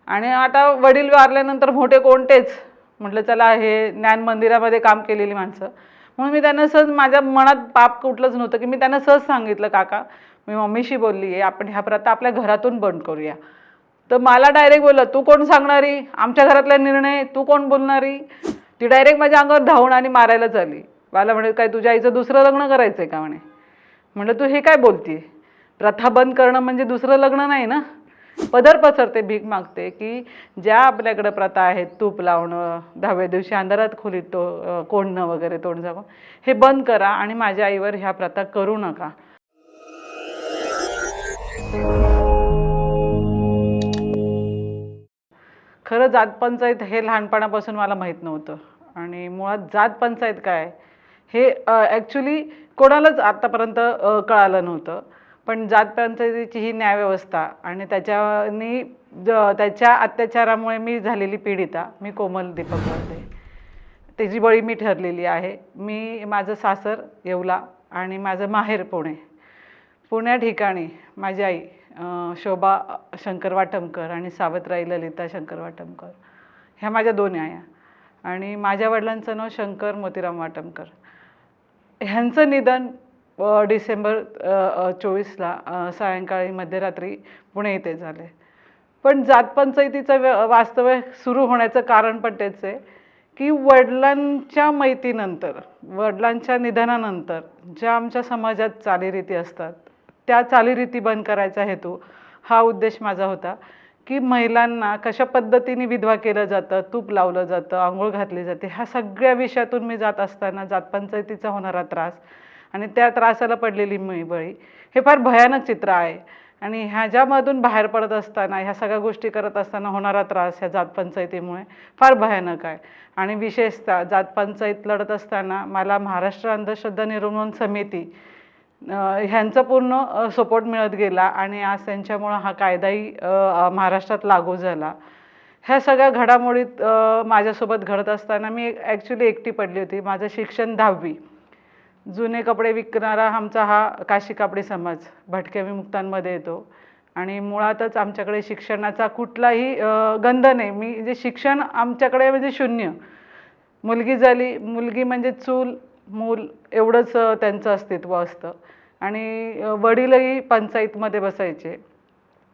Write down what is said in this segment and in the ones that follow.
आणि आता वडील वारल्यानंतर मोठे कोणतेच म्हटलं चला हे ज्ञान मंदिरामध्ये काम केलेली माणसं, म्हणून मी त्यांना सहज, माझ्या मनात पाप कुठलंच नव्हतं की मी त्यांना सहज सांगितलं, काका मी मम्मीशी बोलली आहे, आपण ह्या प्रथा आपल्या घरातून बंद करूया. तर मला डायरेक्ट बोललं, तू कोण सांगणारी, आमच्या घरातला निर्णय तू कोण बोलणारी. ती डायरेक्ट माझ्या अंगावर धावून आणि मारायला झाली. मला म्हणे काय तुझ्या आईचं दुसरं लग्न करायचंय का म्हणे. म्हटलं तू हे काय बोलते, प्रथा बंद करणं म्हणजे दुसरं लग्न नाही ना. पदर पसरते, भीक मागते की ज्या आपल्याकडे प्रथा आहेत, तूप लावणं, 10व्या दिवशी अंधारात खोलीत कोंडणं वगैरे, तोंड झाकून, हे बंद करा आणि माझ्या आईवर ह्या प्रथा करू नका. खरं जात पंचायत हे लहानपणापासून मला माहीत नव्हतं आणि मुळात जात पंचायत काय हे ॲक्च्युली कोणालाच आत्तापर्यंत कळालं नव्हतं. पण जात पंचायतीची ही न्यायव्यवस्था आणि त्याच्या अत्याचारामुळे मी झालेली पीडिता, मी कोमल दीपक वर्धे, त्याची बळी मी ठरलेली आहे. माझं सासर येवला आणि माझं माहेर पुणे. पुण्या ठिकाणी माझी आई शोभा शंकर वाटमकर आणि सावत्राई ललिता शंकर वाटमकर ह्या माझ्या दोन आया, आणि माझ्या वडिलांचं नाव शंकर मोतीराम वाटमकर. ह्यांचं निधन डिसेंबर 24ला सायंकाळी मध्यरात्री पुणे येथे झाले. पण जात पंचायतीचं वास्तव सुरू होण्याचं कारण पण तेच आहे की वडिलांच्या मैतीनंतर, वडिलांच्या निधनानंतर ज्या आमच्या समाजात चालीरीती असतात त्या चालीरीती बंद करायचा हेतू, हा उद्देश माझा होता की महिलांना कशा पद्धतीने विधवा केलं जातं, तूप लावलं जातं, आंघोळ घातली जाते, ह्या सगळ्या विषयातून मी जात असताना जात पंचायतीचा होणारा त्रास आणि त्या त्रासाला पडलेली मी बळी, हे फार भयानक चित्र आहे. आणि ह्याच्यामधून बाहेर पडत असताना, ह्या सगळ्या गोष्टी करत असताना होणारा त्रास ह्या जात पंचायतीमुळे फार भयानक आहे. आणि विशेषतः जात पंचायत लढत असताना मला महाराष्ट्र अंधश्रद्धा निर्मूलन समिती ह्यांचा पूर्ण सपोर्ट मिळत गेला आणि आज त्यांच्यामुळं हा कायदाही महाराष्ट्रात लागू झाला. ह्या सगळ्या घडामोडीत माझ्यासोबत घडत असताना मी ॲक्च्युली एकटी पडली होती. माझं शिक्षण 10वी. जुने कपडे विकणारा आमचा हा काशी कापडी समाज भटक्या विमुक्तांमध्ये येतो आणि मुळातच आमच्याकडे शिक्षणाचा कुठलाही गंध नाही. जे शिक्षण आमच्याकडे म्हणजे शून्य. मुलगी झाली, मुलगी म्हणजे चूल मूल एवढंच त्यांचं अस्तित्व असतं. आणि वडीलही पंचायतमध्ये बसायचे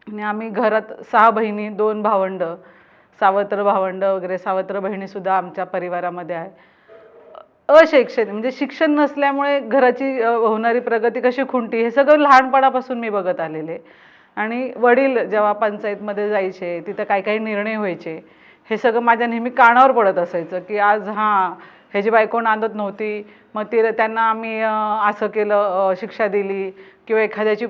आणि आम्ही घरात 6 बहिणी, 2 भावंड, सावत्र भावंड वगैरे, सावत्र बहिणीसुद्धा आमच्या परिवारामध्ये आहे. अशैक्षणिक म्हणजे शिक्षण नसल्यामुळे घराची होणारी प्रगती कशी खुंटी, हे सगळं लहानपणापासून मी बघत आलेले. आणि वडील जेव्हा पंचायतमध्ये जायचे, तिथं काही काही निर्णय व्हायचे, हे सगळं माझ्या नेहमी कानावर पडत असायचं की आज ह्याची बायको नांदत नव्हती, मग त्यांना आम्ही असं केलं, शिक्षा दिली, किंवा एखाद्याची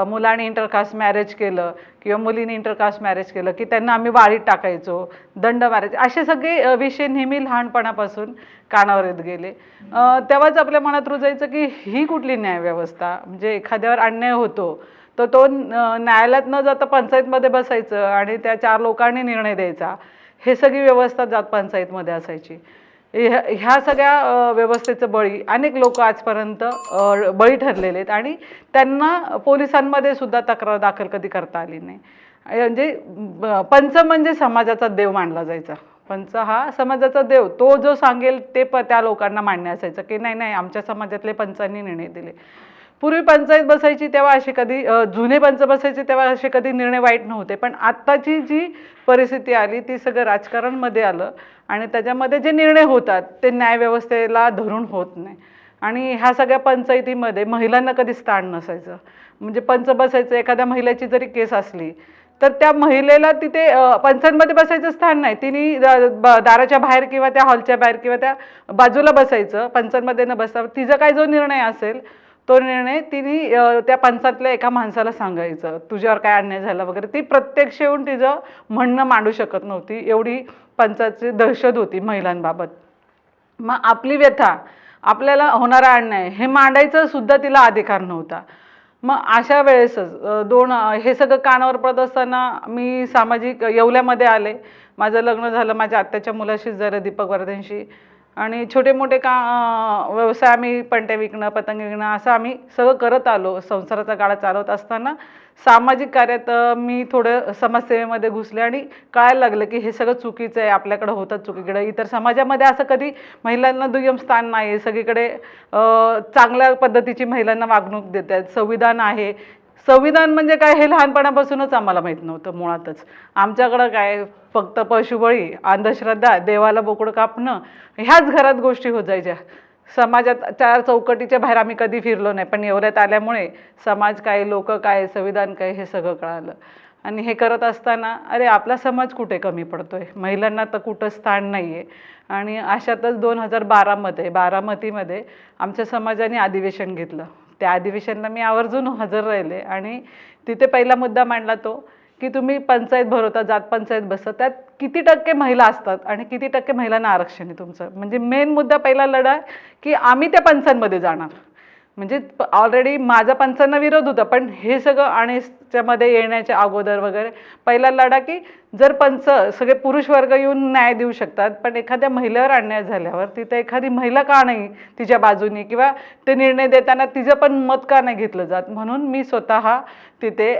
मुलाने इंटरकास्ट मॅरेज केलं किंवा मुलीने इंटरकास्ट मॅरेज केलं की त्यांना आम्ही वाळीत टाकायचो, दंड मारायचे, असे सगळे विषय नेहमी लहानपणापासून कानावर येत गेले. तेव्हाच आपल्या मनात रुजायचं की ही कुठली न्यायव्यवस्था. म्हणजे एखाद्यावर अन्याय होतो तर तो न्यायालयात न जाता पंचायतमध्ये बसायचं आणि त्या 4 लोकांनी निर्णय द्यायचा, हे सगळी व्यवस्था जात पंचायतमध्ये असायची. ह्या सगळ्या व्यवस्थेचं बळी अनेक लोक आजपर्यंत बळी ठरलेले आहेत आणि त्यांना पोलिसांमध्ये सुद्धा तक्रार दाखल कधी करता आली नाही. म्हणजे पंच म्हणजे समाजाचा देव मानला जायचा. पंच हा समाजाचा देव, तो जो सांगेल ते त्या लोकांना मान्य असायचं की नाही नाही आमच्या समाजातले पंचांनी निर्णय दिले. पूर्वी पंचायत बसायची तेव्हा असे कधी, जुने पंच बसायचे तेव्हा असे कधी निर्णय वाईट नव्हते. पण आत्ताची जी परिस्थिती आली ती सगळं राजकारणमध्ये आलं आणि त्याच्यामध्ये जे निर्णय होतात ते न्यायव्यवस्थेला धरून होत नाही. आणि ह्या सगळ्या पंचायतीमध्ये महिलांना कधी स्थान नसायचं. म्हणजे पंच बसायचं, एखाद्या महिलेची जरी केस असली तर त्या महिलेला तिथे पंचांमध्ये बसायचं स्थान नाही. तिने दाराच्या बाहेर किंवा त्या हॉलच्या बाहेर किंवा त्या बाजूला बसायचं, पंचांमध्ये न बसता तिचा काय जो निर्णय असेल तो निर्णय तिने त्या पंचातल्या एका माणसाला सांगायचं, तुझ्यावर काय अन्याय झाला वगैरे. ती प्रत्यक्ष येऊन तिचं म्हणणं मांडू शकत नव्हती, एवढी पंचाची दहशत होती महिलांबाबत. मग आपली व्यथा, आपल्याला होणारा अन्याय हे मांडायचं सुद्धा तिला अधिकार नव्हता. मग अशा वेळेसच हे सगळं कानावर पडत असताना मी सामाजिक येवल्यामध्ये आले. माझं लग्न झालं माझ्या आत्याच्या मुलाशीच झालं, दीपक वर्धेंशी. आणि छोटे मोठे व्यवसाय, आम्ही पणत्या विकणं, पतंग विकणं, असं आम्ही सगळं करत आलो. संसाराचा गाडा चालवत असताना सामाजिक कार्यात मी थोडं समाजसेवेमध्ये घुसले आणि कळायला लागलं की हे सगळं चुकीचं आहे, आपल्याकडे होतं चुकीकडे. इतर समाजामध्ये असं कधी महिलांना दुय्यम स्थान नाही आहे. सगळीकडे चांगल्या पद्धतीची महिलांना वागणूक देतात. संविधान आहे. संविधान म्हणजे काय हे लहानपणापासूनच आम्हाला माहीत नव्हतं मुळातच. आमच्याकडं काय फक्त पशुबळी, अंधश्रद्धा, देवाला बोकडं कापणं ह्याच घरात गोष्टी होत जायच्या. समाजात चार चौकटीच्या बाहेर आम्ही कधी फिरलो नाही. पण एवढ्यात आल्यामुळे समाज काय, लोक काय, संविधान काय हे सगळं कळालं. आणि हे करत असताना अरे आपला समाज कुठे कमी पडतोय, महिलांना तर कुठं स्थान नाही आहे. आणि अशातच 2012मध्ये बारामतीमध्ये आमच्या समाजाने अधिवेशन घेतलं. त्या अधिवेशनाला मी आवर्जून हजर राहिले आणि तिथे पहिला मुद्दा मांडला तो की तुम्ही पंचायत भरवता, जात पंचायत बसता, त्यात किती टक्के महिला असतात आणि किती टक्के महिलांना आरक्षण आहे तुमचं. म्हणजे मेन मुद्दा पहिला लढा की आम्ही त्या पंचांमध्ये जाणार. म्हणजे ऑलरेडी माझा पंचांना विरोध होता, पण हे सगळं आणि त्यामध्ये येण्याच्या अगोदर वगैरे पहिला लढा की जर पंच सगळे पुरुष वर्ग येऊन न्याय देऊ शकतात, पण एखाद्या महिलेवर अन्याय झाल्यावर तिथे एखादी महिला का नाही तिच्या बाजूनी, किंवा ते निर्णय देताना तिचं पण मत का नाही घेतलं जात. म्हणून मी स्वतः तिथे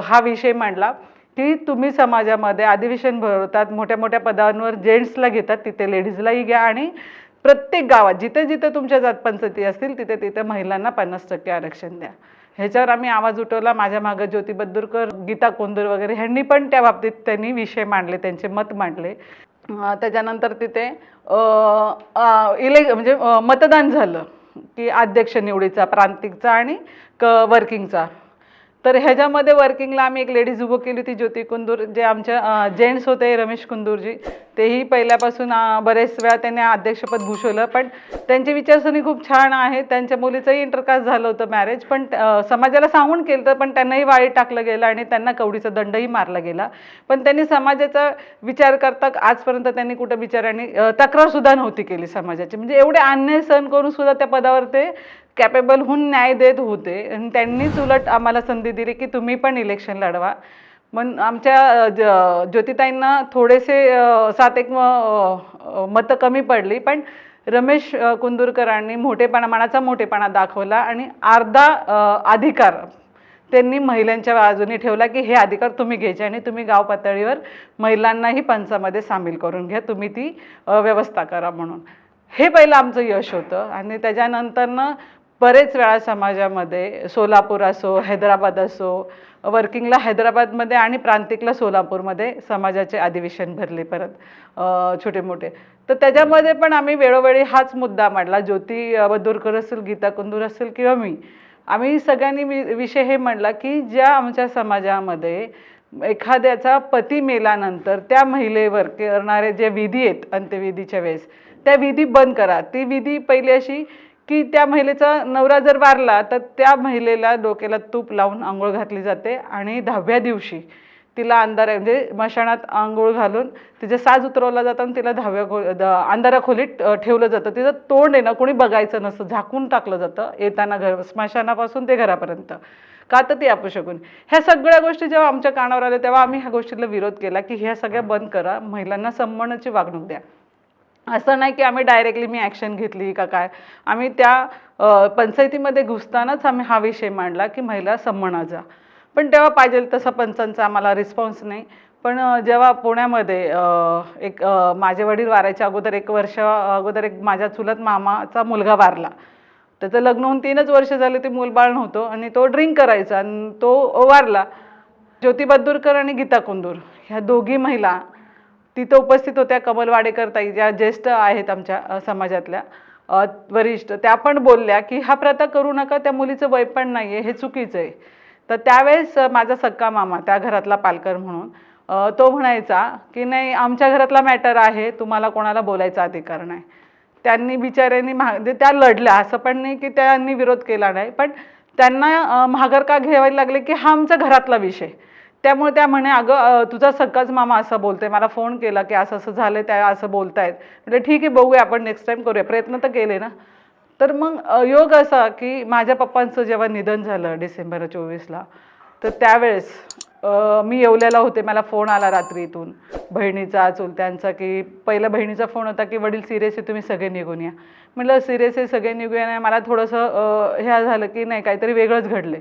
हा विषय मांडला की तुम्ही समाजामध्ये अधिवेशन भरवतात, मोठ्या मोठ्या पदांवर जेंट्सला घेतात, तिथे लेडीजलाही घ्या आणि प्रत्येक गावात जिथे जिथे तुमच्या जातपंचायती असतील तिथे तिथे महिलांना 50% आरक्षण द्या. ह्याच्यावर आम्ही आवाज उठवला. माझ्या मागे ज्योती बद्दुरकर, गीता कोंदूर वगैरे ह्यांनी पण त्या बाबतीत त्यांनी विषय मांडले, त्यांचे मत मांडले. त्याच्यानंतर तिथे म्हणजे मतदान झालं की अध्यक्ष निवडीचा, प्रांतिकचा आणि वर्किंगचा. तर ह्याच्यामध्ये वर्किंगला आम्ही एक लेडीज उभं केली होती, ज्योती कुंदूर. जे आमच्या जेंट्स होते रमेश कुंदूरजी, तेही पहिल्यापासून बरेच वेळा त्यांनी अध्यक्षपद भूषवलं. पण त्यांची विचारसरणी खूप छान आहे. त्यांच्या मुलीचंही इंटरकास्ट झालं होतं मॅरेज, पण समाजाला सांगून केलं तर पण त्यांनाही वाळीत टाकलं गेलं आणि त्यांना कवडीचा दंडही मारला गेला. पण त्यांनी समाजाचा विचार करता आजपर्यंत त्यांनी कुठं बिचाऱ्यांनी तक्रारसुद्धा नव्हती केली समाजाची. म्हणजे एवढे अन्याय सहन करून सुद्धा त्या पदावर ते कॅपेबल होऊन न्याय देत होते. आणि त्यांनीच उलट आम्हाला संधी दिली की तुम्ही पण इलेक्शन लढवा. मग आमच्या ज्योतिताईंना थोडेसे 7-1 मतं कमी पडली, पण रमेश कुंदूरकरांनी मनाचा मोठेपणा दाखवला आणि अर्धा अधिकार त्यांनी महिलांच्या बाजूने ठेवला की हे अधिकार तुम्ही घ्यायचे आणि तुम्ही गाव पातळीवर महिलांनाही पंचामध्ये सामील करून घ्या, तुम्ही ती व्यवस्था करा म्हणून. हे पहिलं आमचं यश होतं. आणि त्याच्यानंतरनं बरेच वेळा समाजामध्ये सोलापूर असो, हैदराबाद असो, वर्किंगला हैदराबादमध्ये आणि प्रांतिकला सोलापूरमध्ये समाजाचे अधिवेशन भरले परत छोटे मोठे. तर त्याच्यामध्ये पण आम्ही वेळोवेळी हाच मुद्दा मांडला. ज्योती बद्दुरकर असेल, गीता कुंदूर असेल किंवा मी, आम्ही सगळ्यांनी विषय हे मांडला की ज्या आमच्या समाजामध्ये एखाद्याचा पती मेल्यानंतर त्या महिलेवर करणारे जे विधी आहेत अंत्यविधीच्या वेळेस, त्या विधी बंद करा. ती विधी पहिली अशी की त्या महिलेचा नवरा जर वारला तर त्या महिलेला डोक्याला तूप लावून आंघोळ घातली जाते आणि 10व्या दिवशी तिला म्हणजे मशाणात आंघोळ घालून तिचे साज उतरवला जातं आणि तिला 10व्या अंधारा खोलीत ठेवलं जातं. तिचं तोंड आहे ना कोणी बघायचं नसतं, झाकून टाकलं जातं येताना स्मशानापासून ते घरापर्यंत. का तर ती अपशकुन. ह्या सगळ्या गोष्टी जेव्हा आमच्या कानावर आल्या तेव्हा आम्ही ह्या गोष्टीला विरोध केला की ह्या सगळ्या बंद करा, महिलांना सन्मानाची वागणूक द्या. असं नाही की आम्ही डायरेक्टली मी ॲक्शन घेतली का काय. आम्ही त्या पंचायतीमध्ये घुसतानाच आम्ही हा विषय मांडला की महिला सन्मानाचा. पण तेव्हा पाहिजे तसा पंचांचा आम्हाला रिस्पॉन्स नाही. पण जेव्हा पुण्यामध्ये एक माझे वडील वारायच्या अगोदर 1 वर्ष अगोदर एक माझ्या चुलत मामाचा मुलगा वारला. त्याचं लग्न होऊन 3च वर्ष झाले, ते मूलबाळ नव्हतं आणि तो ड्रिंक करायचा आणि तो वारला. ज्योती बद्दुरकर आणि गीता कुंदूर ह्या दोघी महिला तिथं उपस्थित होत्या. कमल वाडेकर ताई ज्या ज्येष्ठ आहेत आमच्या समाजातल्या वरिष्ठ, त्या पण बोलल्या की हा प्रथा करू नका, त्या मुलीचं वय पण नाही आहे, हे चुकीचं आहे. तर त्यावेळेस माझा सक्का मामा त्या घरातला पालकर म्हणून तो म्हणायचा की नाही आमच्या घरातला मॅटर आहे, तुम्हाला कोणाला बोलायचा अधिकार नाही. त्यांनी बिचाऱ्यांनी त्या लढल्या. असं पण नाही की त्यांनी विरोध केला नाही, पण त्यांना माघार का घ्यावी लागले की हा आमच्या घरातला विषय. त्यामुळे त्या म्हणे अगं तुझा सगळाच मामा असं बोलतोय, मला फोन केला की असं असं झालं, त्या असं बोलतायत. म्हटलं ठीक आहे बघूया, आपण नेक्स्ट टाइम करूया, प्रयत्न तर केले ना. तर मग योग असा की माझ्या पप्पांचं जेव्हा निधन झालं डिसेंबर 24ला, तर त्यावेळेस मी येवल्याला होते. मला फोन आला रात्रीतून बहिणीचा, चुलत्यांचा, की पहिला बहिणीचा फोन होता की वडील सिरियस आहे, तुम्ही सगळे निघून या. म्हटलं सिरियस आहे, सगळे निघूया नाही. मला थोडंसं हे झालं की नाही काहीतरी वेगळंच घडले.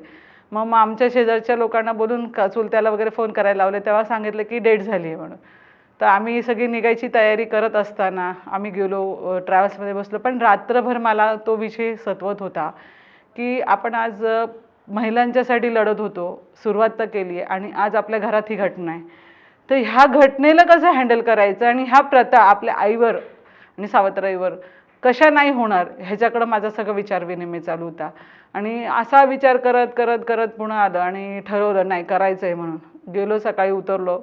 मग आमच्या शेजारच्या लोकांना बोलून चुलत्याला वगैरे फोन करायला लावले, तेव्हा सांगितलं की डेट झाली आहे म्हणून. तर आम्ही सगळी निघायची तयारी करत असताना आम्ही गेलो, ट्रॅव्हल्समध्ये बसलो. पण रात्रभर मला तो विषय सतवत होता की आपण आज महिलांच्यासाठी लढत होतो, सुरुवात तर केली आहे, आणि आज आपल्या घरात ही घटना आहे. तर ह्या घटनेला कसं हँडल करायचं आणि ह्या प्रथा आपल्या आईवर आणि सावत्राईवर कशा नाही होणार ह्याच्याकडं माझा सगळा विचार विनिमय चालू होता. आणि असा विचार करत करत करत पुन्हा आलं आणि ठरवलं नाही करायचं आहे म्हणून. गेलो, सकाळी उतरलो.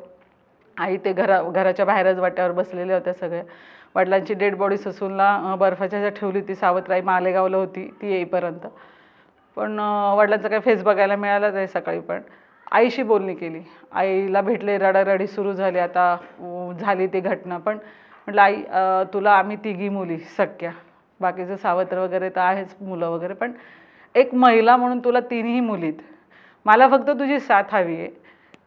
आई ते घराच्या बाहेरच वाट्यावर बसलेल्या होत्या सगळ्या. वडिलांची डेड बॉडी ससूनला बर्फाच्या ज्या ठेवली ती सावत्राई मालेगावला होती ती येईपर्यंत. पण वडिलांचा काही फेस बघायला मिळालाच नाही सकाळी. पण आईशी बोलणी केली, आईला भेटले, रडारडी सुरू झाली. आता झाली ती घटना. पण म्हटलं आई, तुला आम्ही तिघी मुली सख्या, बाकीचं सावत्र वगैरे तर आहेच मुलं वगैरे, पण एक महिला म्हणून तुला तिन्ही मुलीत, मला फक्त तुझी साथ हवी आहे.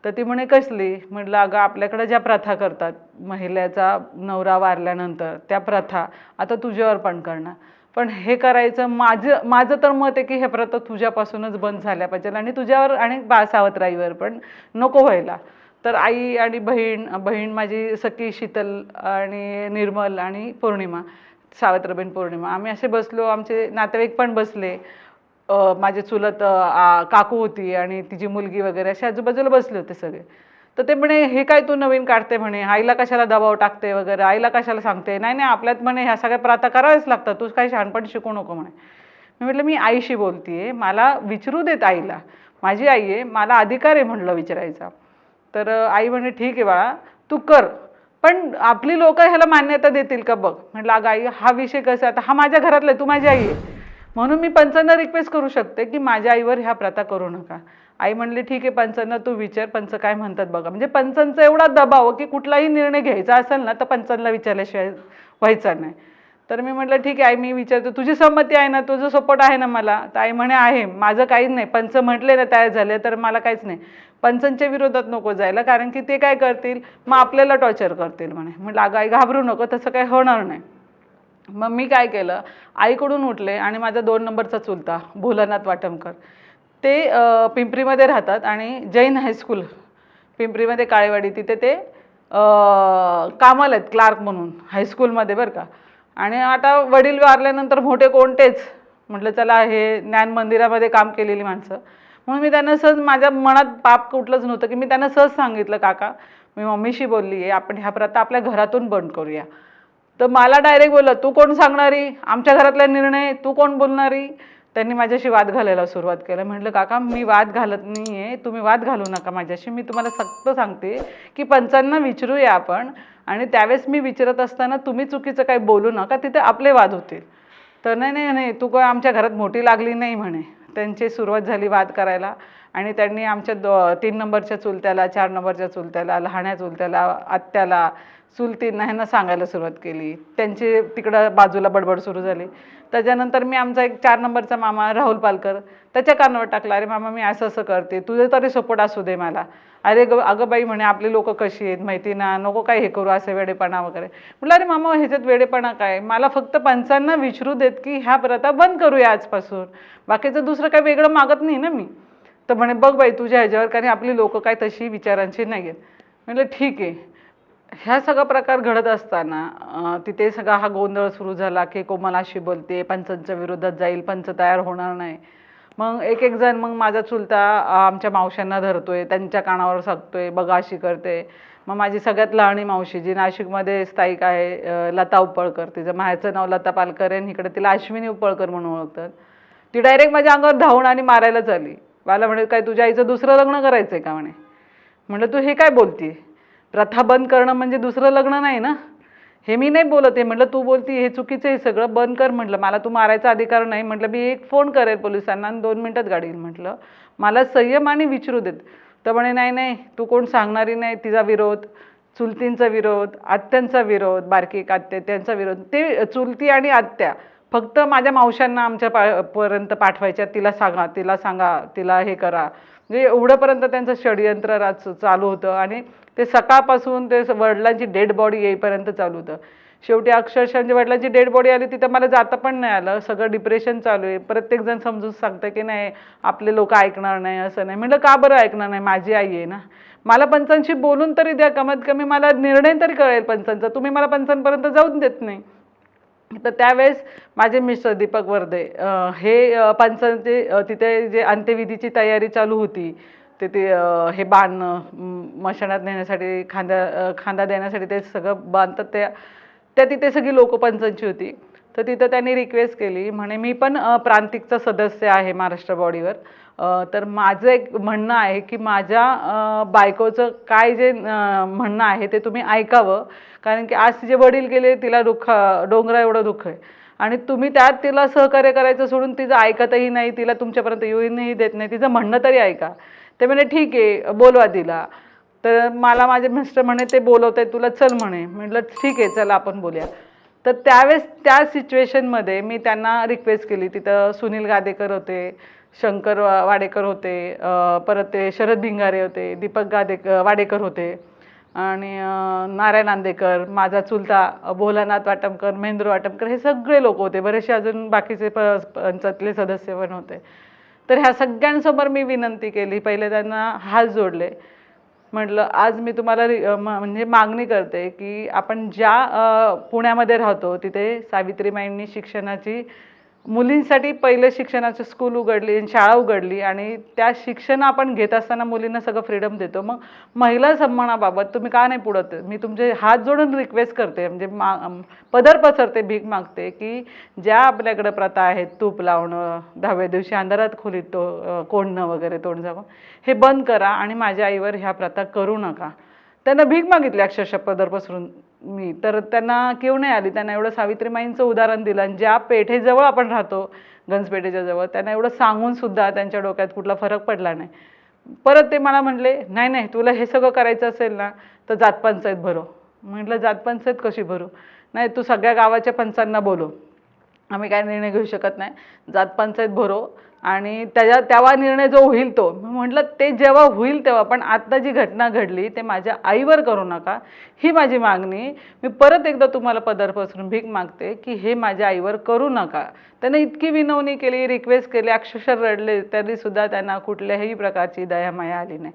तर ती म्हणे कसली? म्हटलं अगं आपल्याकडे ज्या प्रथा करतात महिलेचा नवरा वारल्यानंतर, त्या प्रथा आता तुझ्यावर पण करणार. पण हे करायचं माझं तर मत आहे की हे प्रथा तुझ्यापासूनच बंद झाल्या पाहिजे आणि तुझ्यावर आणि सावत्राईवर पण नको व्हायला. तर आई आणि बहीण माझी सखी शीतल आणि निर्मल आणि पौर्णिमा, सावत्रबेन पौर्णिमा, आम्ही असे बसलो. आमचे नातेवाईक पण बसले, माझे चुलत काकू होती आणि तिची मुलगी वगैरे, असे आजूबाजूला बसले होते सगळे. तर ते म्हणे हे काय तू नवीन काढते म्हणे, आईला कशाला दबाव टाकते वगैरे, आईला कशाला सांगते. नाही नाही, आपल्यात म्हणे ह्या सगळ्या प्रथा कराव्याच लागतात, तू काही शहाणपण शिकू नको म्हणे. मी म्हटलं मी आईशी बोलतीये, मला विचारू देत आईला, माझी आई आहे, मला अधिकार आहे म्हटलं विचारायचा. तर आई म्हणे ठीक आहे बाळा तू कर, पण आपली लोक ह्याला मान्यता देतील का बघ. म्हटलं अगं आई, हा विषय कसा, आता हा माझ्या घरातला आहे, तू माझी आई आहे, म्हणून मी पंचांना रिक्वेस्ट करू शकते की माझ्या आईवर ह्या प्रथा करू नका. आई म्हणली ठीक आहे, पंचांना तू विचार, पंच काय म्हणतात बघा. म्हणजे पंचांचा एवढा दबाव की कुठलाही निर्णय घ्यायचा असेल ना तर पंचांना विचारल्याशिवाय व्हायचा नाही. तर मी म्हटलं ठीक आहे आई, मी विचारतो, तुझी संमती आहे ना, तुझं सपोर्ट आहे ना मला. तर आई म्हणे आहे, माझं काहीच नाही, पंच म्हटले ना तयार झाले तर मला काहीच नाही, पंचांच्या विरोधात नको जायला, कारण की ते काय करतील मग आपल्याला टॉर्चर करतील म्हणे. म्हटलं अगं आई घाबरू नको, तसं काही होणार नाही. मग मी काय केलं, आईकडून उठले आणि माझा 2 नंबरचा चुलता भोलानाथ वाटमकर, ते पिंपरीमध्ये राहतात आणि जैन हायस्कूल पिंपरीमध्ये काळेवाडी, तिथे ते कामाला आहेत क्लार्क म्हणून हायस्कूलमध्ये बरं का. आणि आता वडील वारल्यानंतर मोठे कोणतेच, म्हटलं चला हे ज्ञान मंदिरामध्ये काम केलेली माणसं, म्हणून मी त्यांना सहज, माझ्या मनात पाप कुठलंच नव्हतं की मी त्यांना सहज सांगितलं काका मी मम्मीशी बोलली आहे, आपण ह्या प्रथा आपल्या घरातून बंद करूया. तर मला डायरेक्ट बोललं तू कोण सांगणारी, आमच्या घरातला निर्णय तू कोण बोलणारी. त्यांनी माझ्याशी वाद घालायला सुरुवात केलं. म्हटलं काका मी वाद घालत नाही आहे, तुम्ही वाद घालू नका माझ्याशी, मी तुम्हाला सक्त सांगते की पंचांना विचारूया आपण, आणि त्यावेळेस मी विचारत असताना तुम्ही चुकीचं काही बोलू नका, तिथे आपले वाद होतील. तर नाही नाही नाही, तू काय आमच्या घरात मोठी लागली नाही म्हणे. त्यांची सुरुवात झाली वाद करायला आणि त्यांनी आमच्या 3 नंबरच्या चुलत्याला, 4 नंबरच्या चुलत्याला, लहान्या चुलत्याला, आत्याला, चुलतींना ह्यांना सांगायला सुरुवात केली. त्यांची तिकडं बाजूला बडबड सुरू झाली. त्याच्यानंतर मी आमचा एक 4 नंबरचा मामा राहुल पालकर, त्याच्या कानावर टाकला, अरे मामा मी असं असं करते, तुझे तरी सपोर्ट असू दे मला. अरे अगं बाई म्हणे आपली लोक कशी आहेत माहिती ना, नको काय हे करू असं वेडेपणा वगैरे. म्हटलं अरे मामा ह्याच्यात वेडेपणा काय, मला फक्त पंचांना विचारू देत की ह्या प्रथा बंद करूया आजपासून, बाकीचं दुसरं काही वेगळं मागत नाही ना मी. तर म्हणे बघ बाई तुझ्या ह्याच्यावर, कारण आपली लोक काय तशी विचारांची नाही आहेत. म्हटलं ठीक आहे. ह्या सगळा प्रकार घडत असताना तिथे सगळा हा गोंधळ सुरू झाला की कोमल अशी बोलते, पंचांच्या विरोधात जाईल, पंच तयार होणार नाही. मग एक जण, मग माझा चुलता आमच्या मावशांना धरतोय, त्यांच्या कानावर सांगतोय बघा अशी करते. मग माझी सगळ्यात लहानी मावशी जी नाशिकमध्ये स्थायिक आहे, लता उपळकर, तिचं माहेरचं नाव लता पालकर आहे आणि इकडे तिला अश्विनी उपळकर म्हणून ओळखतात, ती डायरेक्ट माझ्या अंगावर धावून आणि मारायला चालली. मला म्हणे काय तुझ्या आईचं दुसरं लग्न करायचं आहे का म्हणे. म्हटलं तू हे काय बोलते, प्रथा बंद करणं म्हणजे दुसरं लग्न नाही ना, हे मी नाही बोलत आहे. म्हटलं तू बोलती हे चुकीचं आहे, सगळं बंद कर. म्हटलं मला तू मारायचा अधिकार नाही. म्हटलं मी एक फोन करेल पोलिसांना आणि 2 मिनिटात गाडी येईल. म्हटलं मला संयम आणि विचारू देत. तर म्हणे नाही नाही तू कोण सांगणारी नाही. तिचा विरोध, चुलतींचा विरोध, आत्यांचा विरोध, बारकी एक आत्या त्यांचा विरोध, ते चुलती आणि आत्या फक्त माझ्या मावशांना आमच्या पर्यंत पाठवायच्या, तिला सांगा तिला हे करा. म्हणजे एवढंपर्यंत त्यांचं षडयंत्र चालू होतं. आणि ते सकाळपासून ते वडिलांची डेड बॉडी येईपर्यंत चालू होतं. शेवटी अक्षरशः म्हणजे वडिलांची डेड बॉडी आली तिथं मला जाता पण नाही आलं. सगळं डिप्रेशन चालू आहे. प्रत्येकजण समजून सांगतं की नाही आपले लोक ऐकणार नाही, असं नाही. म्हटलं का बरं ऐकणार नाही, माझी आई आहे ना. मला पंचांशी बोलून तरी द्या, कमीत कमी मला निर्णय तरी कळेल पंचांचा. तुम्ही मला पंचांपर्यंत जाऊन देत नाही. तर त्यावेळेस माझे मिस्टर दीपक वर्दे हे पंचांचे तिथे जे अंत्यविधीची तयारी चालू होती, ते हे बांधणं, मशाणात नेण्यासाठी खांदा देण्यासाठी ते सगळं बांधतात, त्या तिथे सगळी लोक पंचांची होती. तर तिथं त्यांनी रिक्वेस्ट केली, म्हणे मी पण प्रांतिकचा सदस्य आहे महाराष्ट्र बॉडीवर. तर माझं एक म्हणणं आहे की माझ्या बायकोचं काय जे म्हणणं आहे ते तुम्ही ऐकावं, कारण की आज तिचे वडील गेले, तिला डोंगरा एवढं दुःख आहे आणि तुम्ही त्यात तिला सहकार्य करायचं सोडून तिचं ऐकतही नाही, तिला तुमच्यापर्यंत येऊनही देत नाही, तिचं म्हणणं तरी ऐका. ते म्हणे ठीक आहे बोलवा तिला. तर मला माझे मिस्टर म्हणे ते बोलवत आहे तुला, चल म्हणे. म्हटलं ठीक आहे चला आपण बोलूया. तर त्यावेळेस त्या सिच्युएशनमध्ये मी त्यांना रिक्वेस्ट केली. तिथं सुनील गादेकर होते, शंकर वाडेकर होते, परत ते शरद भिंगारे होते, दीपक वाडेकर होते आणि नारायण नांदेकर, माझा चुलता भोलानाथ वाटमकर, महेंद्र वाटमकर, हे सगळे लोक होते. बरेचसे अजून बाकीचे पंचायतले सदस्य पण होते. तर ह्या सगळ्यांसमोर मी विनंती केली, पहिले त्यांना हात जोडले. म्हटलं आज मी तुम्हाला म्हणजे मागणी करते की आपण ज्या पुण्यामध्ये राहतो तिथे सावित्रीमाईंनी शिक्षणाची मुलींसाठी पहिलं शिक्षणाचं स्कूल उघडली, शाळा उघडली आणि त्या शिक्षण आपण घेत असताना मुलींना सगळं फ्रीडम देतो. मग महिला सन्मानाबाबत तुम्ही का नाही पुढत? मी तुमचे हात जोडून रिक्वेस्ट करते, म्हणजे पदर पसरते, भीक मागते की ज्या आपल्याकडे प्रथा आहेत, तूप लावणं, 10व्या दिवशी अंधारात खोलीत कोंडणं वगैरे, तोंड जावं, हे बंद करा आणि माझ्या आईवर ह्या प्रथा करू नका. त्यांना भीक मागितली अक्षरशः पदर पसरून मी. तर त्यांना केव नाही आली. त्यांना एवढं सावित्रीमाईंचं उदाहरण दिलं आणि ज्या पेठेजवळ आपण राहतो, गंजपेठेच्या जवळ, त्यांना एवढं सांगून सुद्धा त्यांच्या डोक्यात कुठला फरक पडला नाही. परत ते मला म्हटले नाही नाही तुला हे सगळं करायचं असेल ना तर जातपंचायत भरव. म्हटलं जातपंचायत कशी भरू? नाही तू सगळ्या गावाच्या पंचांना बोलव, आम्ही काय निर्णय घेऊ शकत नाही, जातपंचायत भरव आणि तेव्हा निर्णय जो होईल तो. म्हटलं ते जेव्हा होईल तेव्हा, पण आत्ता जी घटना घडली ते माझ्या आईवर करू नका, ही माझी मागणी. मी परत एकदा तुम्हाला पदर पसरून भीक मागते की हे माझ्या आईवर करू नका. त्याने इतकी विनवणी केली, रिक्वेस्ट केली, अक्षरशः रडले, तरीसुद्धा त्यांना कुठल्याही प्रकारची दयामाया आली नाही.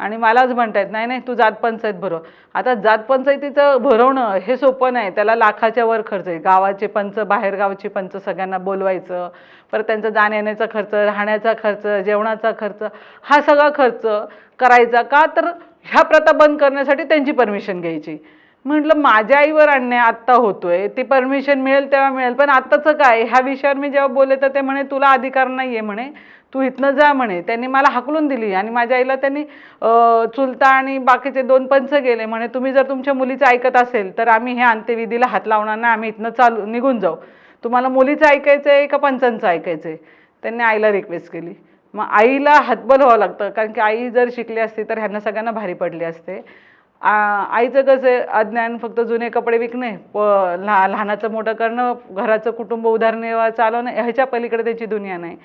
आणि मलाच म्हणतायत नाही नाही तू जातपंचायत भरव. आता जातपंचायतीचं भरवणं हे सोपं नाही, त्याला लाखाच्या वर खर्च आहे. गावाचे पंच, बाहेरगावचे पंच सगळ्यांना बोलवायचं, परत त्यांचा जाण्यायेण्याचा खर्च, राहण्याचा खर्च, जेवणाचा खर्च, हा सगळा खर्च करायचा का? तर ह्या प्रथा बंद करण्यासाठी त्यांची परमिशन घ्यायची. म्हटलं माझ्या आईवर अन्याय आत्ता होतोय, ती परमिशन मिळेल तेव्हा मिळेल, पण आत्ताचं काय? ह्या विषयावर मी जेव्हा बोलले तर ते म्हणे तुला अधिकार नाही आहे म्हणे, तू इथनं जा म्हणे. त्यांनी मला हाकलून दिली आणि माझ्या आईला त्यांनी चुलता आणि बाकीचे 2 पंच गेले. म्हणे तुम्ही जर तुमच्या मुलीचं ऐकत असेल तर आम्ही हे अंत्यविधीला हात लावणार नाही, आम्ही इथनं निघून जाऊ. तुम्हाला मुलीचं ऐकायचं आहे का पंचांचं ऐकायचं आहे? त्यांनी आईला रिक्वेस्ट केली. मग आईला हतबल व्हावं लागतं, कारण की आई जर शिकली असती तर ह्यांना सगळ्यांना भारी पडली असते. आईचं कसं अज्ञान, फक्त जुने कपडे विकणे, लहानाचं मोठं करणं, घराचं कुटुंब उदरनिर्वाह चालवणं, ह्याच्या पलीकडे त्याची दुनिया नाही.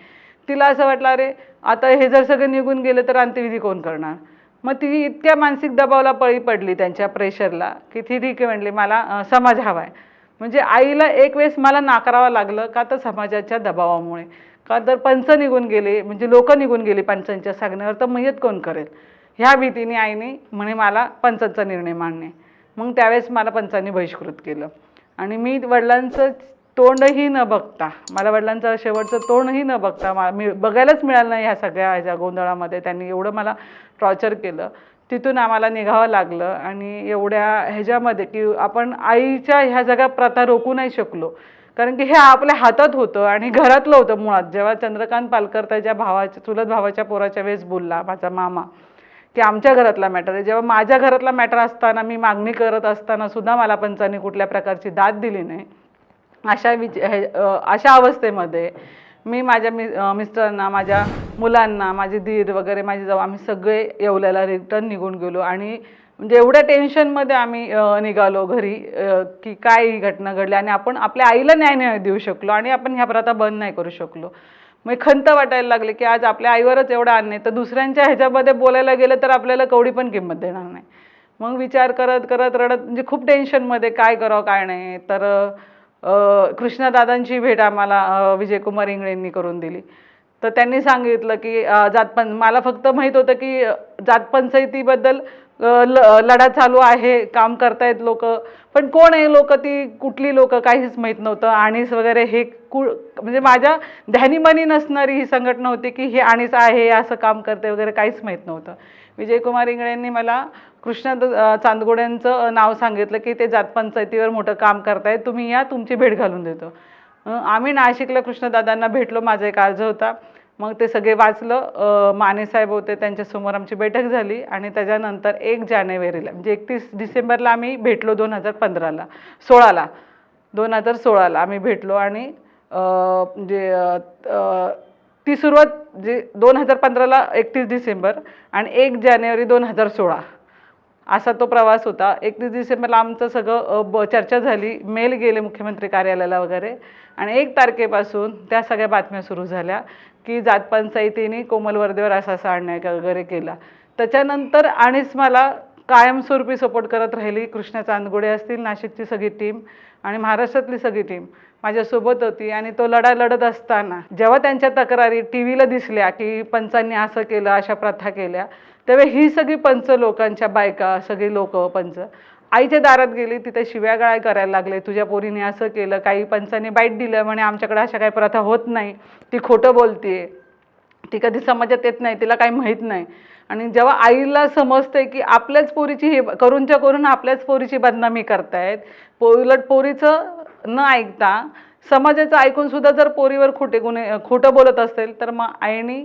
तिला असं वाटलं अरे आता हे जर सगळे निघून गेले तर अंत्यविधी कोण करणार? मग ती इतक्या मानसिक दबावाला बळी पडली त्यांच्या प्रेशरला की ती ठीक आहे म्हणली मला समाज हवा आहे. म्हणजे आईला एक वेळेस मला नाकारावं लागलं का? तर समाजाच्या दबावामुळे. का तर पंच निघून गेले, म्हणजे लोक निघून गेली पंचांच्या सांगण्यावर, तर मयत कोण करेल? ह्या भीतीने आईने म्हणे मला पंचांचा निर्णय मान्य. मग त्यावेळेस मला पंचांनी बहिष्कृत केलं आणि मी वडिलांचं तोंडही न बघता, मला वडिलांचं शेवटचं तोंडही न बघता, मी बघायलाच मिळालं नाही ह्या सगळ्या गोंधळामध्ये. त्यांनी एवढं मला टॉर्चर केलं. तिथून आम्हाला निघावं लागलं आणि एवढ्या ह्याच्यामध्ये की आपण आईच्या ह्या सगळ्या प्रथा रोखू नाही शकलो, कारण की हे आपल्या हातात होतं आणि घरातलं होतं मुळात. जेव्हा चंद्रकांत पालकर त्याच्या चुलत भावाच्या पोराच्या वेळेस बोलला माझा मामा की आमच्या घरातला मॅटर आहे, जेव्हा माझ्या घरातला मॅटर असताना, मी मागणी करत असताना सुद्धा मला पंचांनी कुठल्या प्रकारची दाद दिली नाही. अशा अवस्थेमध्ये मी माझ्या मिस्टरांना, माझ्या मुलांना, माझे दीर वगैरे, माझे जाऊ, आम्ही सगळे येवल्याला रिटर्न निघून गेलो. आणि म्हणजे एवढ्या टेन्शनमध्ये आम्ही निघालो घरी की काय ही घटना घडली आणि आपण आपल्या आईला न्याय नाही देऊ शकलो आणि आपण ह्या प्रथा बंद नाही करू शकलो. मग खंत वाटायला लागले की आज आपल्या आईवरच एवढा अन्याय, तर दुसऱ्यांच्या ह्याच्यामध्ये बोलायला गेलं तर आपल्याला कवडी पण किंमत देणार नाही. मग विचार करत करत रडत म्हणजे खूप टेन्शनमध्ये काय करावं काय नाही. तर कृष्णदादांची भेट आम्हाला विजयकुमार इंगळेंनी करून दिली. तर त्यांनी सांगितलं की मला फक्त माहीत होतं की जातपंचायतीबद्दल लढा चालू आहे, काम करतायत लोक, पण कोण आहे लोक, ती कुठली लोक, काहीच माहीत नव्हतं. आणीस वगैरे हे म्हणजे माझ्या ध्यानीमनी नसणारी ही संघटना होती की हे आणीस आहे, असं काम करते वगैरे काहीच माहीत नव्हतं. विजयकुमार इंगळेंनी मला कृष्ण चांदगुड्यांचं नाव सांगितलं की ते जातपंचायतीवर मोठं काम करतायत, तुम्ही या, तुमची भेट घालून देतो. आम्ही नाशिकला कृष्णदादांना भेटलो, माझा एक अर्ज होता. मग ते सगळे वाचलं. माने साहेब होते, त्यांच्यासमोर आमची बैठक झाली आणि त्याच्यानंतर 1 जानेवारीला म्हणजे 31 डिसेंबरला आम्ही भेटलो. 2015ला 16ला 2016ला आम्ही भेटलो आणि म्हणजे ती सुरुवात जे 2015ला 31 डिसेंबर आणि 1 जानेवारी 2016 असा तो प्रवास होता. 31 डिसेंबरला आमचं सगळं चर्चा झाली, मेल गेले मुख्यमंत्री कार्यालयाला वगैरे, आणि 1 तारखेपासून त्या सगळ्या बातम्या सुरू झाल्या की जातपंचायतीने कोमल वर्धेवर असा असा अन्याय वगैरे केला. त्याच्यानंतर आणीच मला कायमस्वरूपी सपोर्ट करत राहिली. कृष्णा चांदगुडे असतील, नाशिकची सगळी टीम आणि महाराष्ट्रातली सगळी टीम माझ्यासोबत होती. आणि तो लढा लढत असताना जेव्हा त्यांच्या तक्रारी टी व्हीला दिसल्या की पंचांनी असं केलं, अशा प्रथा केल्या, तेव्हा ही सगळी पंच, लोकांच्या बायका, सगळी लोक पंच आईच्या दारात गेली. तिथे शिव्यागाळ्या करायला लागले, तुझ्या पोरीने असं केलं, काही पंचांनी बाईट दिलं म्हणे, आमच्याकडे अशा काही प्रथा होत नाही, ती खोटं बोलतेय, ती कधी समाजात येत नाही, तिला काही माहीत नाही. आणि जेव्हा आईला समजते की आपल्याच पोरीची हे करूनच्या करून आपल्याच पोरीची बदनामी करतायत, उलट पोरीचं न ऐकता समाजाचं ऐकून सुद्धा जर पोरीवर खोटं बोलत असेल, तर मग आईने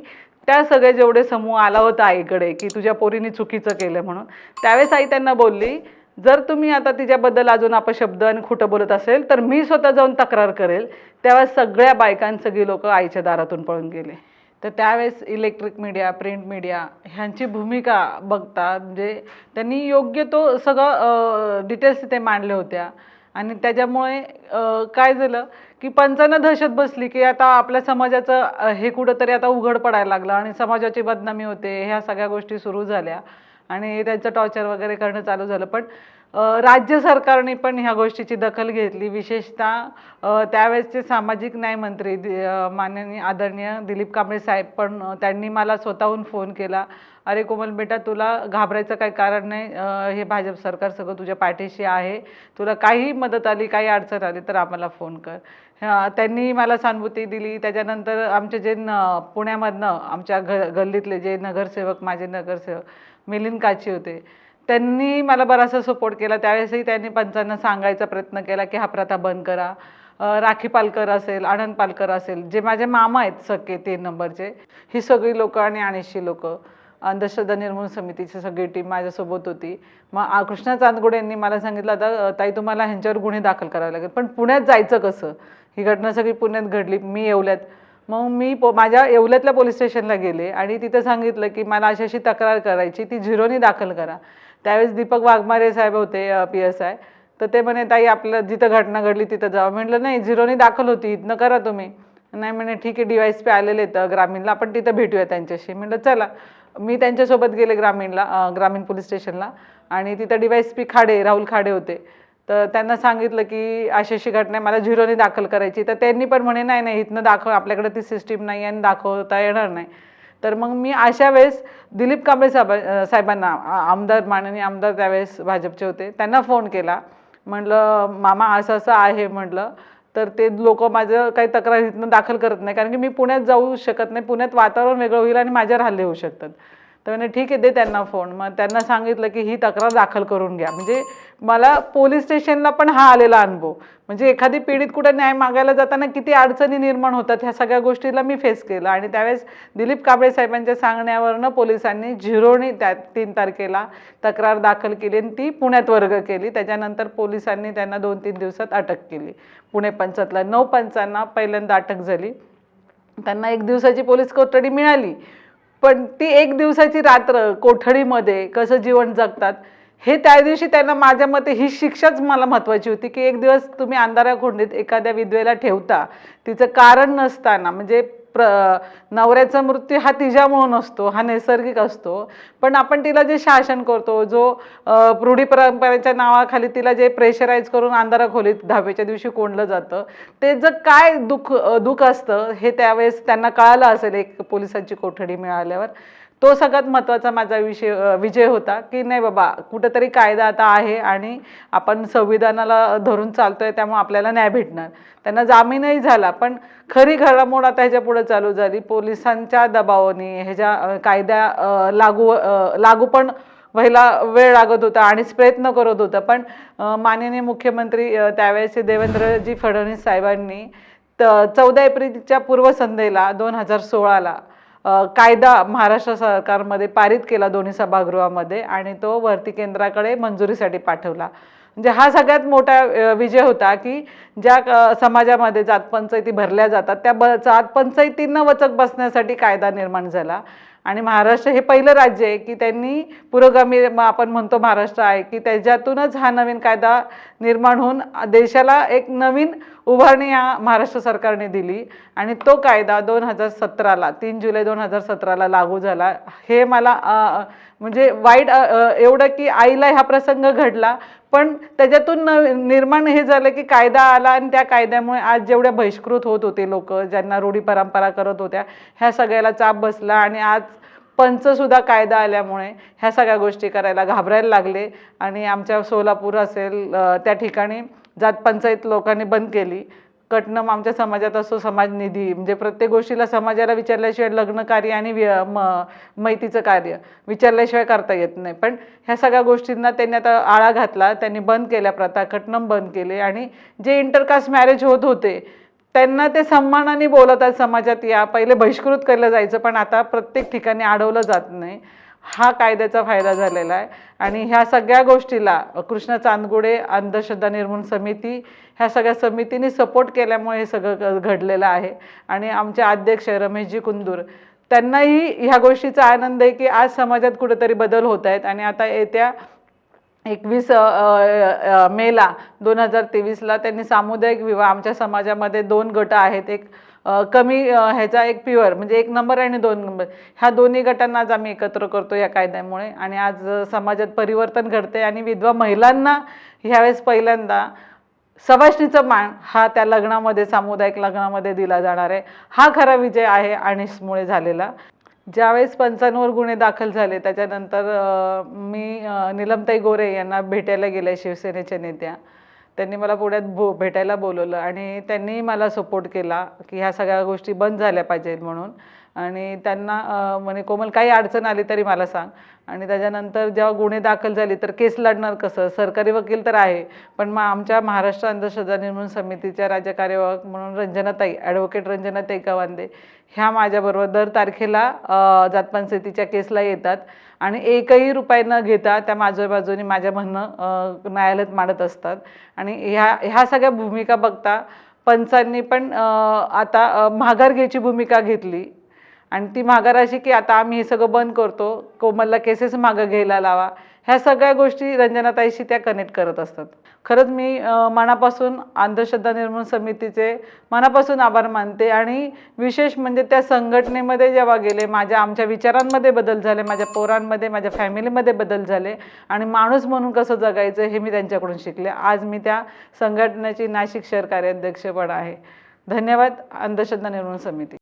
त्या सगळे जेवढे समूह आला होता आईकडे की तुझ्या पोरीने चुकीचं केलं म्हणून, त्यावेळेस आई त्यांना बोलली, जर तुम्ही आता तिच्याबद्दल अजून अपशब्द आणि खोटं बोलत असेल तर मी स्वतः जाऊन तक्रार करेल. तेव्हा सगळ्या बायकांसगळी लोक आईच्या दारातून पळून गेले. तर त्यावेळेस इलेक्ट्रिक मीडिया, प्रिंट मीडिया ह्यांची भूमिका बघता म्हणजे त्यांनी योग्य तो सगळं डिटेल्स तिथे मांडल्या होत्या. आणि त्याच्यामुळे काय झालं की पंचांना दहशत बसली की आता आपल्या समाजाचं हे कुठंतरी आता उघड पडायला लागलं आणि समाजाची बदनामी होते, ह्या सगळ्या गोष्टी सुरू झाल्या आणि त्यांचं टॉर्चर वगैरे करणं चालू झालं. पण राज्य सरकारने पण ह्या गोष्टीची दखल घेतली. विशेषतः त्यावेळेसचे सामाजिक न्याय मंत्री माननीय आदरणीय दिलीप कांबळे साहेब पण त्यांनी मला स्वतःहून फोन केला, अरे कोमल बेटा, तुला घाबरायचं काही कारण नाही, हे भाजप सरकार सगळं तुझ्या पाठीशी आहे, तुला काही मदत आली, काही अडचण आली तर आम्हाला फोन कर. त्यांनी मला सहानुभूती दिली. त्याच्यानंतर आमचे जे पुण्यामधनं आमच्या गल्लीतले जे नगरसेवक, माझे नगरसेवक मिलिंद काची होते, त्यांनी मला बराचसा सपोर्ट केला. त्यावेळेसही त्यांनी पंचांना सांगायचा प्रयत्न केला की हा प्रथा बंद करा. राखी पालकर असेल, आनंद पालकर असेल, जे माझे मामा आहेत सगळे 3 नंबरचे, ही सगळी लोकं आणि आणीसची लोकं, अंधश्रद्धा निर्मूलन समितीची सगळी टीम माझ्यासोबत होती. मग कृष्णा चांदगुडे यांनी मला सांगितलं, आता ताई तुम्हाला ह्यांच्यावर गुन्हे दाखल करावे लागेल, पण पुण्यात जायचं कसं? ही घटना सगळी पुण्यात घडली, मी येवल्यात. मग मी माझ्या येवल्यातल्या पोलीस स्टेशनला गेले आणि तिथं सांगितलं की मला अशी अशी तक्रार करायची, ती झिरोनी दाखल करा. त्यावेळेस दीपक वाघमारे साहेब होते PSI, तर ते म्हणे ताई आपलं जिथं घटना घडली तिथं जावं. म्हटलं नाही, झिरोनी दाखल होती, इथनं करा तुम्ही. नाही म्हणे ठीक आहे, DYSP आलेले आहेत ग्रामीणला, आपण तिथं भेटूया त्यांच्याशी. म्हटलं चला. मी त्यांच्यासोबत गेले ग्रामीण पोलीस स्टेशनला आणि तिथं DYSP राहुल खाडे होते. तर त्यांना सांगितलं की अशी अशी घटना मला झिरोनी दाखल करायची. तर त्यांनी पण म्हणे नाही नाही, इथनं दाखव, आपल्याकडे ती सिस्टीम नाही आणि दाखवता येणार नाही. तर मग मी अशा वेळेस दिलीप कांबळे साहेबांना, आमदार, माननीय आमदार त्यावेळेस भाजपचे होते, त्यांना फोन केला. म्हटलं मामा असं असं आहे म्हटलं, तर ते लोक माझं काही तक्रार इथनं दाखल करत नाही, कारण की मी पुण्यात जाऊ शकत नाही, पुण्यात वातावरण वेगळं होईल आणि माझ्यावर हल्ले होऊ शकतात. तर म्हणे ठीक आहे, दे त्यांना फोन. मग त्यांना सांगितलं की ही तक्रार दाखल करून घ्या. म्हणजे मला पोलीस स्टेशनला पण हा आलेला अनुभव, म्हणजे एखादी पीडित कुठे न्याय मागायला जाताना किती अडचणी निर्माण होतात, ह्या सगळ्या गोष्टीला मी फेस केलं. आणि त्यावेळेस दिलीप कांबळे साहेबांच्या सांगण्यावरनं पोलिसांनी झिरोनी त्या 3 तारखेला तक्रार दाखल केली आणि ती पुण्यात वर्ग केली. त्याच्यानंतर पोलिसांनी त्यांना 2-3 दिवसात अटक केली. पुणे पंचायतला 9 पंचांना पहिल्यांदा अटक झाली. त्यांना 1 दिवसाची पोलीस कोठडी मिळाली, पण ती 1 दिवसाची रात्र कोठडीमध्ये कसं जीवन जगतात हे त्या दिवशी त्यांना, माझ्या मते ही शिक्षाच मला महत्त्वाची होती की 1 दिवस तुम्ही अंधाऱ्या खोलीत एखाद्या विधवेला ठेवता, तिचं कारण नसताना, म्हणजे नवऱ्याचा मृत्यू हा तिच्यामुळे नसतो, हा नैसर्गिक असतो. पण आपण तिला जे शासन करतो, जो रूढी परंपरेच्या नावाखाली तिला जे प्रेशराईज करून अंधारा खोलीत 10वीच्या दिवशी कोंडलं जातं, ते जर काय दुःख असतं हे त्यावेळेस त्यांना कळालं असेल एक पोलिसांची कोठडी मिळाल्यावर. तो सगळ्यात महत्त्वाचा माझा विजय होता की नाही बाबा, कुठंतरी कायदा आता आहे आणि आपण संविधानाला धरून चालतोय, त्यामुळे आपल्याला न्याय भेटणार. त्यांना जामीनही झाला, पण खरी घडामोड आता ह्याच्या पुढे चालू झाली. पोलिसांच्या दबावाने ह्याच्या कायदा लागू पण व्हायला वेळ लागत होता आणि प्रयत्न करत होता. पण माननीय मुख्यमंत्री त्यावेळेस देवेंद्रजी फडणवीस साहेबांनी 14 एप्रिलच्या पूर्वसंध्येला 2016ला कायदा महाराष्ट्र सरकारमध्ये पारित केला दोन्ही सभागृहामध्ये आणि तो भरती केंद्राकडे मंजुरीसाठी पाठवला. म्हणजे हा सगळ्यात मोठा विजय होता की ज्या समाजामध्ये जातपंचायती भरल्या जातात त्या जातपंचायतींना वचक बसण्यासाठी कायदा निर्माण झाला. आणि महाराष्ट्र हे पहिलं राज्य आहे की त्यांनी पुरोगामी आपण म्हणतो महाराष्ट्र आहे की त्याच्यातूनच हा नवीन कायदा निर्माण होऊन देशाला एक नवीन उभारणी या महाराष्ट्र सरकारने दिली. आणि तो कायदा 2017ला 3 जुलै 2017ला लागू झाला. हे मला म्हणजे वाईट एवढं की आईला हा प्रसंग घडला, पण त्याच्यातून निर्माण हे झालं की कायदा आला आणि त्या कायद्यामुळे आज जेवढ्या बहिष्कृत होत होते लोक, ज्यांना रूढी परंपरा करत होत्या, ह्या सगळ्याला चाप बसला. आणि आज पंचसुद्धा कायदा आल्यामुळे ह्या सगळ्या गोष्टी करायला घाबरायला लागले. आणि आमच्या सोलापूर असेल त्या ठिकाणी जातपंचायत लोकांनी बंद केली. कटनम आमच्या समाजात असो, समाज निधी, म्हणजे प्रत्येक गोष्टीला समाजाला विचारल्याशिवाय लग्न कार्य आणि मैतीचं कार्य विचारल्याशिवाय करता येत नाही. पण ह्या सगळ्या गोष्टींना त्यांनी आता आळा घातला. त्यांनी बंद केल्या प्रथा, कटनम बंद केले. आणि जे इंटरकास्ट मॅरेज होत होते त्यांना ते सन्मानाने बोलतात समाजात या. पहिले बहिष्कृत केलं जायचं, पण आता प्रत्येक ठिकाणी अडवलं जात नाही. हा कायद्याचा फायदा झालेला आहे. आणि ह्या सगळ्या गोष्टीला कृष्ण चांदगुडे अंधश्रद्धा निर्मूलन समिती ह्या सगळ्या समितीने सपोर्ट केल्यामुळे हे सगळं घडलेलं आहे. आणि आमचे अध्यक्ष रमेशजी कुंदूर त्यांनाही ह्या गोष्टीचा आनंद आहे की आज समाजात कुठेतरी बदल होत आहेत. आणि आता येत्या 21 मेला 2023ला त्यांनी सामुदायिक विवाह, आमच्या समाजामध्ये 2 गट आहेत, एक कमी ह्याचा, एक प्युअर म्हणजे 1 नंबर आणि 2 नंबर, ह्या दोन्ही गटांना आज आम्ही एकत्र करतो या कायद्यामुळे. आणि आज समाजात परिवर्तन घडते. आणि विधवा महिलांना ह्यावेळेस पहिल्यांदा सवाष्णीचा मान हा त्या लग्नामध्ये, सामुदायिक लग्नामध्ये दिला जाणार आहे. हा खरा विजय आहे अनिसमुळे झालेला. ज्यावेळेस 95 गुन्हे दाखल झाले त्याच्यानंतर मी नीलमताई गोरे यांना भेटायला गेले, शिवसेनेच्या नेत्या. त्यांनी मला पुण्यात भेटायला बोलवलं आणि त्यांनी मला सपोर्ट केला की ह्या सगळ्या गोष्टी बंद झाल्या पाहिजेत म्हणून. आणि त्यांना म्हणे कोमल काही अडचण आली तरी मला सांग. आणि त्याच्यानंतर जेव्हा गुन्हे दाखल झाले तर केस लढणार कसं, सरकारी वकील तर आहे, पण मग आमच्या महाराष्ट्र अंधश्रद्धा निर्मूलन समितीच्या राज्य कार्यवाहक म्हणून रंजनाताई, ॲडव्होकेट रंजनाताई गवांदे ह्या माझ्याबरोबर दर तारखेला जातपंचायतीच्या केसला येतात. आणि एकही रुपये न घेता त्या माझ्या बाजूने माझ्या म्हणणं न्यायालयात मांडत असतात. आणि ह्या सगळ्या भूमिका बघता पंचांनी पण आता माघार घ्यायची भूमिका घेतली. आणि ती माघार अशी की आता आम्ही हे सगळं बंद करतो, कोमलला केसेस मागं घ्यायला लावा, ह्या सगळ्या गोष्टी रंजनाताईशी त्या कनेक्ट करत असतात. खरंच मी मनापासून अंधश्रद्धा निर्मूलन समितीचे मनापासून आभार मानते. आणि विशेष म्हणजे त्या संघटनेमध्ये जेव्हा गेले, आमच्या विचारांमध्ये बदल झाले, माझ्या पोरांमध्ये, माझ्या फॅमिलीमध्ये बदल झाले. आणि माणूस म्हणून कसं जगायचं हे मी त्यांच्याकडून शिकले. आज मी त्या संघटनेची नाशिक शहर कार्याध्यक्ष पण आहे. धन्यवाद अंधश्रद्धा निर्मूलन समिती.